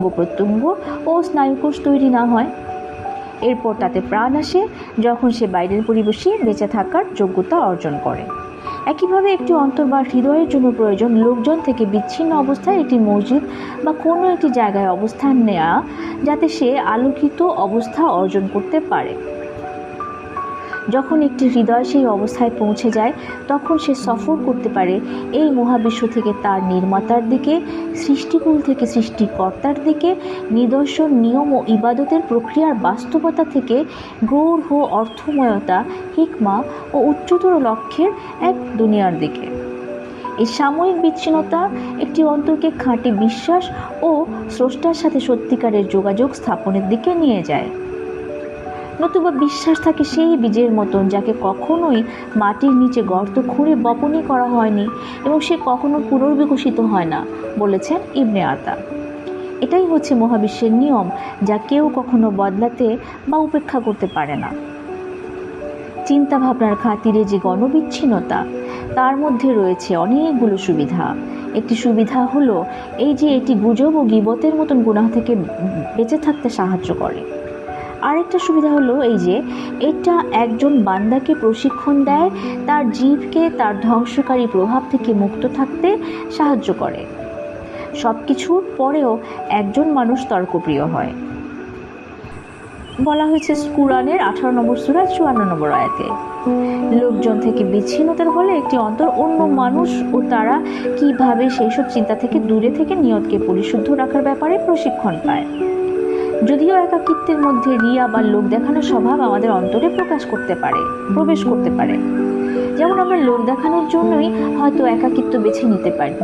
প্রত্যঙ্গ ও স্নায়ুকোষ তৈরি না হয়। এরপর তাতে প্রাণ আসে যখন সে বাইরের পরিবেশে বেঁচে থাকার যোগ্যতা অর্জন করে। একইভাবে একটি অন্তর বা হৃদয়ের জন্য প্রয়োজন লোকজন থেকে বিচ্ছিন্ন অবস্থায় একটি মসজিদ বা কোনো একটি জায়গায় অবস্থান নেওয়া, যাতে সে আলোকিত অবস্থা অর্জন করতে পারে। যখন একটি হৃদয় সেই অবস্থায় পৌঁছে যায়, তখন সে সফর করতে পারে এই মহাবিশ্ব থেকে তার নির্মাতার দিকে, সৃষ্টিকুল থেকে সৃষ্টিকর্তার দিকে, নিদর্শন, নিয়ম ও ইবাদতের প্রক্রিয়ার বাস্তবতা থেকে গৌরব, অর্থময়তা, হিকমা ও উচ্চতর লক্ষ্যের এক দুনিয়ার দিকে। এই সাময়িক বিচ্ছিন্নতা একটি অন্তরকে খাঁটি বিশ্বাস ও স্রষ্টার সাথে সত্যিকারের যোগাযোগ স্থাপনের দিকে নিয়ে যায়। নতুবা বিশ্বাস থাকে সেই বীজের মতন, যাকে কখনোই মাটির নিচে গর্ত খুঁড়ে বপনই করা হয়নি এবং সে কখনো পুনর্বিকশিত হয় না, বলেছেন ইবনে আতা। এটাই হচ্ছে মহাবিশ্বের নিয়ম, যা কেউ কখনো বদলাতে বা উপেক্ষা করতে পারে না। চিন্তা ভাবনার খাতিরে যে গণবিচ্ছিন্নতা, তার মধ্যে রয়েছে অনেকগুলো সুবিধা। একটি সুবিধা হলো এই যে এটি গুজব ও গীবতের মতন গুনাহ থেকে বেঁচে থাকতে সাহায্য করে। আরেকটা সুবিধা হলো এই যে এটা একজন বান্দাকে প্রশিক্ষণ দেয় তার জীবকে তার ধ্বংসকারী প্রভাব থেকে মুক্ত থাকতে সাহায্য করে। সব কিছুর পরেও একজন মানুষ তর্কপ্রিয় হয়। বলা হয়েছে কুরআনের 18 নম্বর সূরা 54 নম্বর আয়াতে, লোকজন থেকে বিচ্ছিন্নতার ফলে একটি অন্তর অন্য মানুষ ও তারা কিভাবে সেই সব চিন্তা থেকে দূরে থেকে নিয়তকে পরিশুদ্ধ রাখার ব্যাপারে প্রশিক্ষণ পায়। যদিও একাকিত্বের মধ্যে রিয়া বা লোক দেখানোর স্বভাব আমাদের অন্তরে প্রবেশ করতে পারে। যেমন আমরা লোক দেখানোর জন্যই হয়তো একাকিত্ব বেছে নিতে পারি,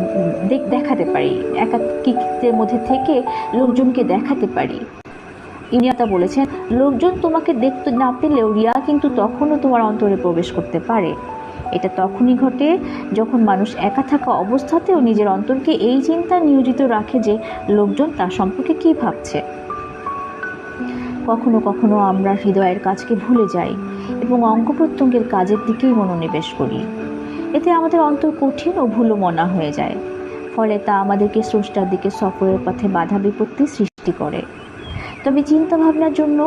দেখাতে পারি, একাকিত্বের মধ্যে থেকে লোকজনকে দেখাতে পারি। ইনিয়াতা বলেছেন, লোকজন তোমাকে দেখতে না পেলেও রিয়া কিন্তু তখনও তোমার অন্তরে প্রবেশ করতে পারে। এটা তখনই ঘটে যখন মানুষ একা থাকা অবস্থাতেও নিজের অন্তরকে এই চিন্তা নিয়োজিত রাখে যে লোকজন তার সম্পর্কে কী ভাবছে। কখনো কখনো আমরা হৃদয়ের কাজকে ভুলে যাই এবং অঙ্গ প্রত্যঙ্গের কাজের দিকেই মনোনিবেশ করি। এতে আমাদের অন্তর কঠিন ও ভুলো মনা হয়ে যায়। ফলে তা আমাদেরকে স্রষ্টার দিকে সফরের পথে বাধা বিপত্তি সৃষ্টি করে। তবে চিন্তা ভাবনার জন্য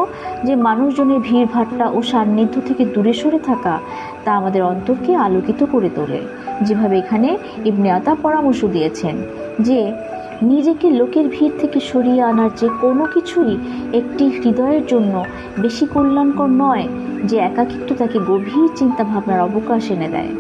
যে মানুষজনের ভিড়ভাট্টা ও সান্নিধ্য থেকে দূরে সরে থাকা, তা আমাদের অন্তরকে আলোকিত করে তোলে। যেভাবে এখানে ইবনে আতা পরামর্শ দিয়েছেন যে নিজেকে লোকের ভিড় থেকে সরিয়ে আনার যে কোনো কিছুই একটি হৃদয়ের জন্য বেশি কল্যাণকর নয়, যে একাকিত্ব তাকে গভীর চিন্তা ভাবনার অবকাশ এনে দেয়।